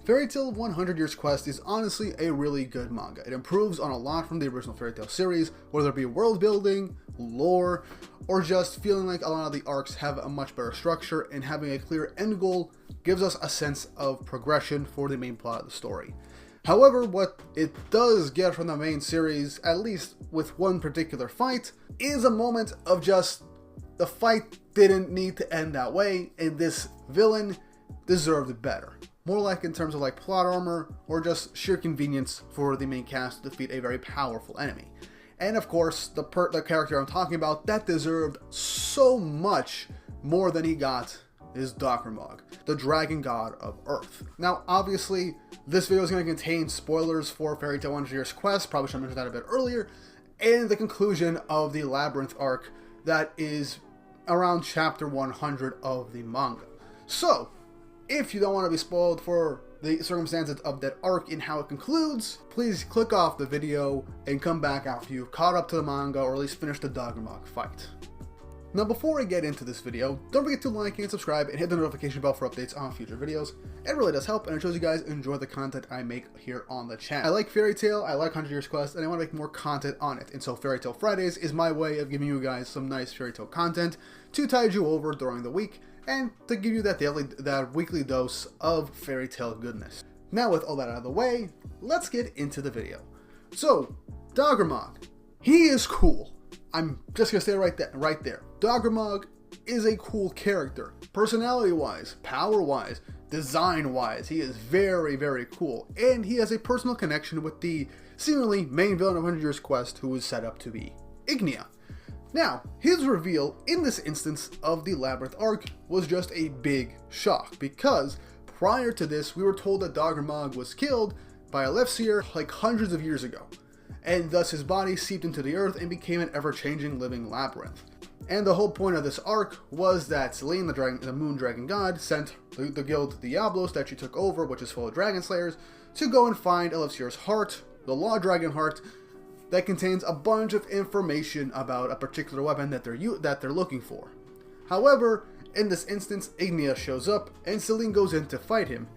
Fairy Tail 100 Years Quest is honestly a really good manga. It improves on a lot from the original Fairy Tail series, whether it be world building, lore, or just feeling like a lot of the arcs have a much better structure, and having a clear end goal gives us a sense of progression for the main plot of the story. However, what it does get from the main series, at least with one particular fight, is a moment of just the fight didn't need to end that way, and this villain deserved better. More like in terms of like plot armor or just sheer convenience for the main cast to defeat a very powerful enemy. And of course, the character I'm talking about that deserved so much more than he got is Dogramog, the Dragon God of Earth. Now, obviously, this video is going to contain spoilers for Fairy Tail 100 Years Quest, probably should have mentioned that a bit earlier, and the conclusion of the Labyrinth arc that is around chapter 100 of the manga. So, if you don't want to be spoiled for the circumstances of that arc and how it concludes, please click off the video and come back after you've caught up to the manga or at least finished the Dogramog fight. Now before I get into this video, don't forget to like and subscribe and hit the notification bell for updates on future videos. It really does help and it shows you guys enjoy the content I make here on the channel. I like Fairy Tail, I like 100 Years Quest, and I want to make more content on it. And so Fairy Tail Fridays is my way of giving you guys some nice Fairy Tail content to tide you over during the week and to give you that weekly dose of Fairy Tail goodness. Now with all that out of the way, let's get into the video. So, Dogramog, he is cool. I'm just gonna say it right there. Dogramog is a cool character. Personality-wise, power-wise, design-wise, he is very, very cool. And he has a personal connection with the seemingly main villain of 100 Years Quest, who is set up to be Ignia. Now, his reveal in this instance of the Labyrinth arc was just a big shock, because prior to this, we were told that Dogramog was killed by a Elefseer like hundreds of years ago, and thus his body seeped into the earth and became an ever-changing living labyrinth. And the whole point of this arc was that Selene, the moon dragon god, sent the guild Diablos that she took over, which is full of dragon slayers, to go and find Elefseer's heart, the Law Dragon heart, that contains a bunch of information about a particular weapon that they're looking for. However, in this instance, Ignia shows up and Selene goes in to fight him.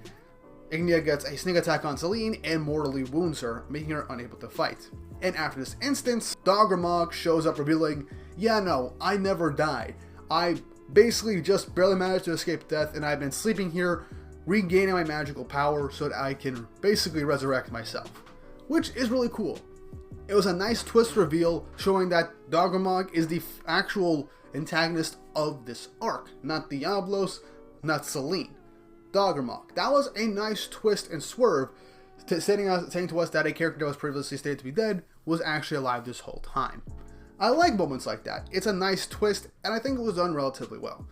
Ignia gets a sneak attack on Selene and mortally wounds her, making her unable to fight. And after this instance, Dogramog shows up revealing, yeah, no, I never died. I basically just barely managed to escape death, and I've been sleeping here, regaining my magical power so that I can basically resurrect myself. Which is really cool. It was a nice twist reveal showing that Dogramog is the actual antagonist of this arc, not Diablos, not Selene. Dogramog. That was a nice twist and swerve, saying to us that a character that was previously stated to be dead was actually alive this whole time. I like moments like that. It's a nice twist, and I think it was done relatively well.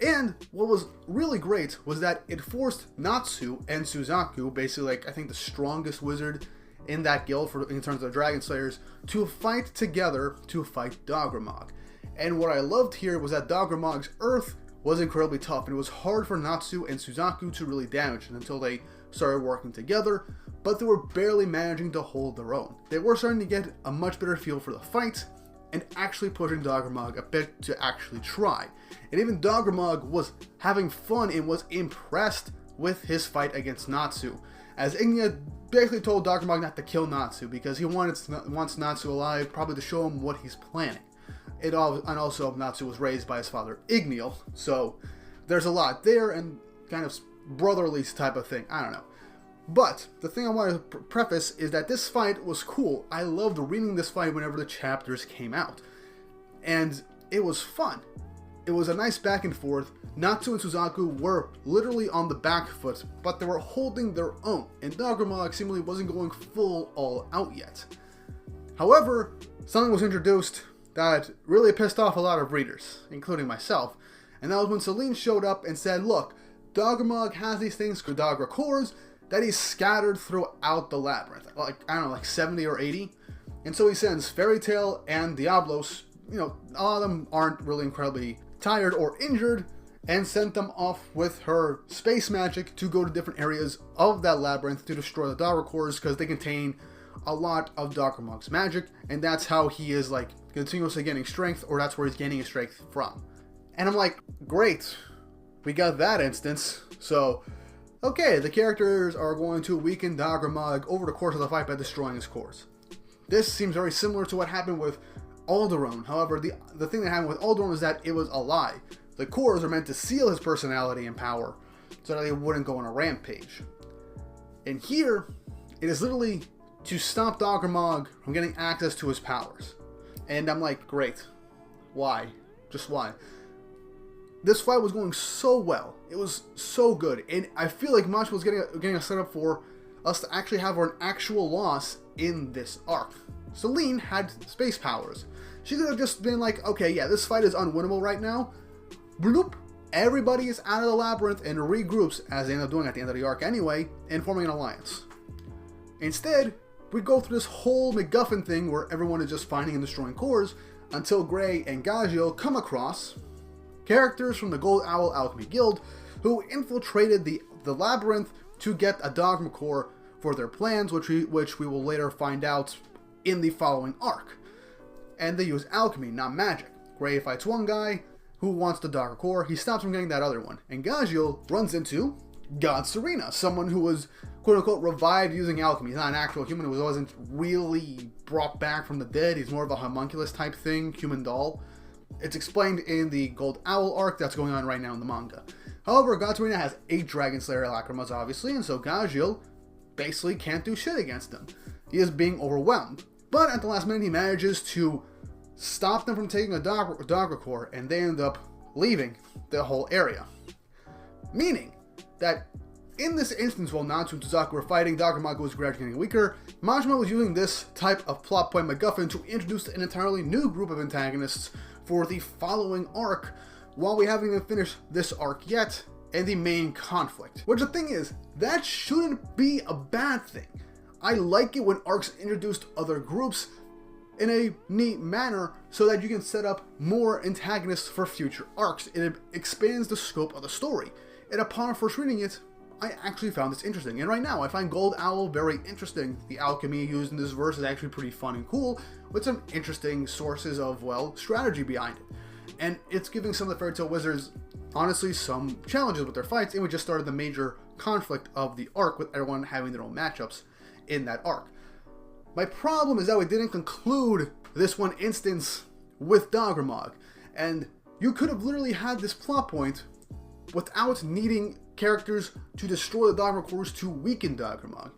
And what was really great was that it forced Natsu and Suzaku, basically like I think the strongest wizard in that guild in terms of Dragon Slayers, to fight together to fight Dogramog. And what I loved here was that Dogramog's earth was incredibly tough, and it was hard for Natsu and Suzaku to really damage it until they started working together, but they were barely managing to hold their own. They were starting to get a much better feel for the fight, and actually pushing Dogramog a bit to actually try. And even Dogramog was having fun and was impressed with his fight against Natsu, as Ignia basically told Dogramog not to kill Natsu because he wants Natsu alive, probably to show him what he's planning. And also Natsu was raised by his father Igniel, so there's a lot there and kind of brotherly type of thing, I don't know. But the thing I want to preface is that this fight was cool. I loved reading this fight whenever the chapters came out, and it was fun. It was a nice back and forth. Natsu and Suzaku were literally on the back foot, but they were holding their own, and Dogramog seemingly wasn't going full all out yet. However, something was introduced that really pissed off a lot of readers, including myself, and that was when Selene showed up and said, look, Dogramog has these things called Dogra cores that he's scattered throughout the labyrinth, like, I don't know, like 70 or 80, and so he sends Fairy Tail and Diablos, you know, a lot of them aren't really incredibly tired or injured, and sent them off with her space magic to go to different areas of that labyrinth to destroy the Dogra cores because they contain a lot of Dogramog's magic, and that's how he is like continuously getting strength, or that's where he's gaining his strength from. And I'm like, great, we got that instance. So Okay, the characters are going to weaken Dogramog over the course of the fight by destroying his cores. This seems very similar to what happened with Alderaan. However, the thing that happened with Alderaan was that it was a lie. The cores are meant to seal his personality and power so that he wouldn't go on a rampage. And here, it is literally to stop Dogramog from getting access to his powers. And I'm like, great. Why? Just why? This fight was going so well. It was so good. And I feel like Mach was getting a setup for us to actually have an actual loss in this arc. Selene had space powers. She could have just been like, okay, yeah, this fight is unwinnable right now. Bloop. Everybody is out of the labyrinth and regroups, as they end up doing at the end of the arc anyway, and forming an alliance. Instead, we go through this whole MacGuffin thing where everyone is just finding and destroying cores until Gray and Gagio come across characters from the Gold Owl Alchemy Guild who infiltrated the labyrinth to get a Dogma core for their plans, which we will later find out in the following arc. And they use alchemy, not magic. Gray fights one guy who wants the Dogma core. He stops from getting that other one. And Gagio runs into God Serena, someone who was quote-unquote revived using alchemy. He's not an actual human who wasn't really brought back from the dead. He's more of a homunculus type thing, human doll. It's explained in the Gold Owl arc that's going on right now in the manga. However, God Serena has 8 Dragon Slayer Lacrimas, obviously, and so Gagio basically can't do shit against him. He is being overwhelmed. But at the last minute, he manages to stop them from taking a Dogma core, and they end up leaving the whole area. Meaning that in this instance, while Natsu and Suzaku were fighting, Dogramog was gradually getting weaker. Majima was using this type of plot point MacGuffin to introduce an entirely new group of antagonists for the following arc, while we haven't even finished this arc yet, and the main conflict. Which the thing is, that shouldn't be a bad thing. I like it when arcs introduced other groups in a neat manner so that you can set up more antagonists for future arcs. It expands the scope of the story. And upon first reading it, I actually found this interesting. And right now, I find Gold Owl very interesting. The alchemy used in this verse is actually pretty fun and cool, with some interesting sources of, well, strategy behind it. And it's giving some of the Fairy Tail Wizards, honestly, some challenges with their fights, and we just started the major conflict of the arc with everyone having their own matchups in that arc. My problem is that we didn't conclude this one instance with Dogramog, and you could have literally had this plot point without needing characters to destroy the Dogma cores to weaken Dogramog.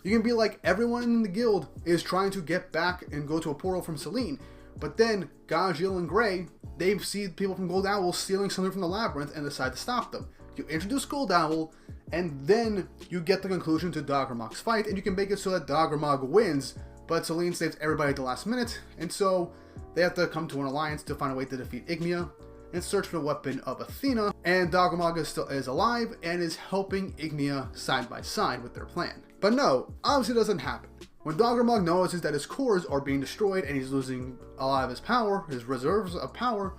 You can be like, everyone in the guild is trying to get back and go to a portal from Selene, but then Gagil and Gray, they see people from Gold Owl stealing something from the labyrinth and decide to stop them. You introduce Gold Owl, and then you get the conclusion to Dogramog's fight, and you can make it so that Dogramog wins, but Selene saves everybody at the last minute, and so they have to come to an alliance to find a way to defeat Ignia and search for the weapon of Athena, and Dogramog is alive and is helping Ignia side by side with their plan. But no, obviously it doesn't happen. When Dogramog notices that his cores are being destroyed and he's losing a lot of his power, his reserves of power,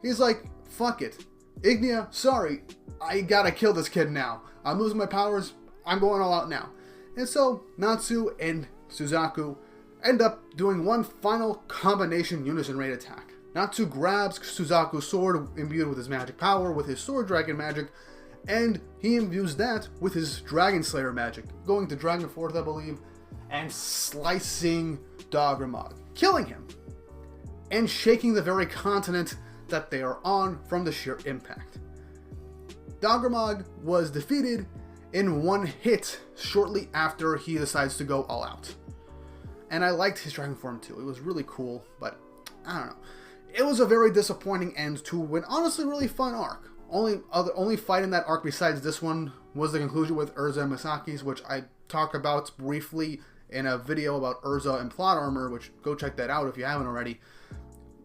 he's like, fuck it. Ignia, sorry, I gotta kill this kid now. I'm losing my powers, I'm going all out now. And so, Natsu and Suzaku end up doing one final combination unison raid attack. Natsu grabs Suzaku's sword imbued with his magic power, with his sword dragon magic, and he imbues that with his Dragon Slayer magic, going to Dragon Force, I believe, and slicing Dogramog, killing him, and shaking the very continent that they are on from the sheer impact. Dogramog was defeated in one hit shortly after he decides to go all out. And I liked his dragon form too. It was really cool, but I don't know. It was a very disappointing end to an honestly really fun arc. Only fight in that arc besides this one was the conclusion with Urza and Misaki's, which I talked about briefly in a video about Urza and plot armor, which go check that out if you haven't already.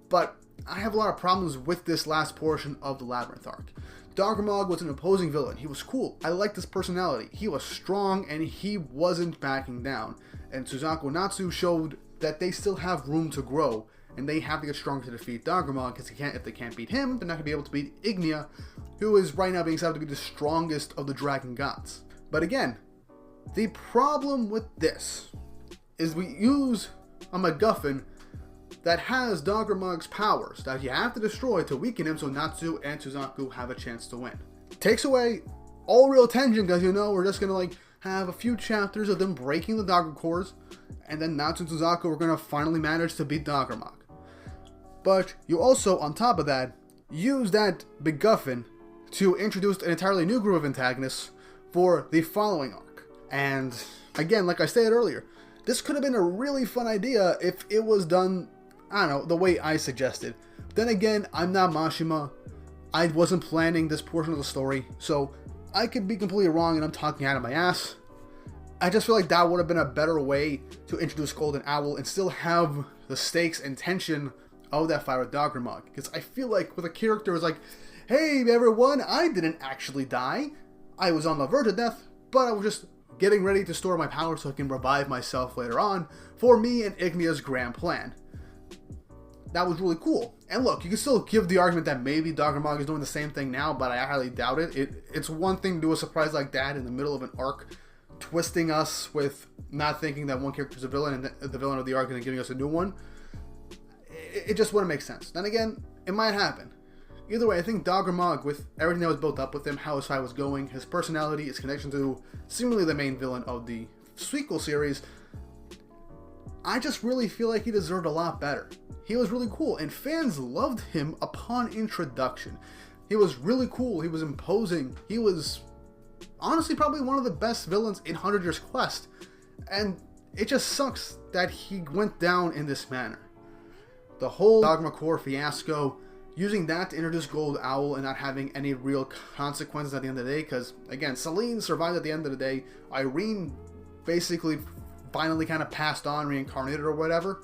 But I have a lot of problems with this last portion of the Labyrinth arc. Dogramog was an opposing villain. He was cool. I liked his personality. He was strong and he wasn't backing down. And Suzaku and Natsu showed that they still have room to grow, and they have to get stronger to defeat Dogramog, because if they can't beat him, they're not going to be able to beat Ignia, who is right now being said to be the strongest of the dragon gods. But again, the problem with this is we use a MacGuffin that has Dogramog's powers that you have to destroy to weaken him so Natsu and Suzaku have a chance to win. Takes away all real tension because, you know, we're just going to like have a few chapters of them breaking the Dogma cores, and then Natsu and Suzaku are going to finally manage to beat Dogramog. But you also, on top of that, use that MacGuffin to introduce an entirely new group of antagonists for the following arc. And again, like I stated earlier, this could have been a really fun idea if it was done, I don't know, the way I suggested. Then again, I'm not Mashima. I wasn't planning this portion of the story, so I could be completely wrong and I'm talking out of my ass. I just feel like that would have been a better way to introduce Golden Owl and still have the stakes and tension of that fight with Dogramog. Because I feel like with a character who's like, hey everyone, I didn't actually die. I was on the verge of death, but I was just getting ready to store my power so I can revive myself later on for me and Ignia's grand plan. That was really cool. And look, you can still give the argument that maybe Dogramog is doing the same thing now, but I highly doubt it. It's one thing to do a surprise like that in the middle of an arc, twisting us with not thinking that one character is a villain and the villain of the arc and then giving us a new one. It just wouldn't make sense. Then again, it might happen. Either way, I think Dogramog, with everything that was built up with him, how his fight was going, his personality, his connection to seemingly the main villain of the sequel series, I just really feel like he deserved a lot better. He was really cool, and fans loved him upon introduction. He was really cool, he was imposing, he was honestly probably one of the best villains in 100 Years Quest, and it just sucks that he went down in this manner. The whole Dogma Core fiasco, using that to introduce Gold Owl and not having any real consequences at the end of the day, because, again, Celine survived at the end of the day. Irene basically finally kind of passed on, reincarnated or whatever.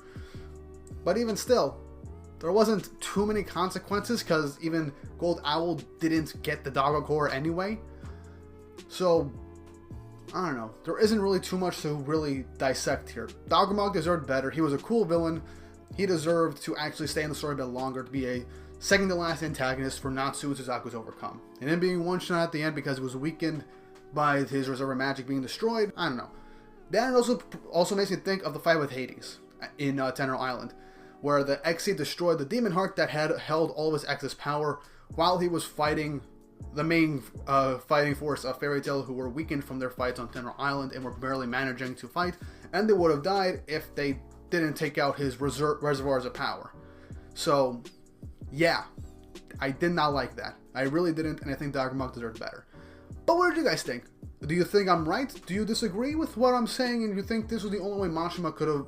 But even still, there wasn't too many consequences, because even Gold Owl didn't get the Dogma Core anyway. So, I don't know. There isn't really too much to really dissect here. Dogramog deserved better. He was a cool villain. He deserved to actually stay in the story a bit longer, to be a second to last antagonist for Natsu and Suzaku's overcome. And him being one shot at the end because it was weakened by his reserve magic being destroyed, I don't know. That also makes me think of the fight with Hades in Tenor Island, where the Exceed destroyed the demon heart that had held all of his excess power while he was fighting the main fighting force of Fairy Tail, who were weakened from their fights on Tenor Island and were barely managing to fight, and they would have died if they didn't take out his reservoirs of power. So, yeah, I did not like that. I really didn't, and I think Dogramog deserved better. But what did you guys think? Do you think I'm right? Do you disagree with what I'm saying, and you think this was the only way Mashima could have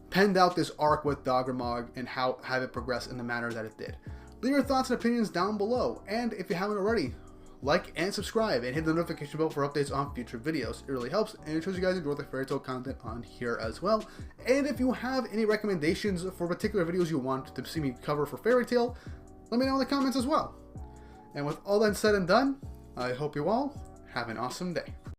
penned out this arc with Dogramog and have it progress in the manner that it did? Leave your thoughts and opinions down below, and if you haven't already, like and subscribe and hit the notification bell for updates on future videos. It really helps, and it shows you guys enjoy the Fairy Tail content on here as well. And if you have any recommendations for particular videos you want to see me cover for Fairy Tail, let me know in the comments as well. And with all that said and done, I hope you all have an awesome day.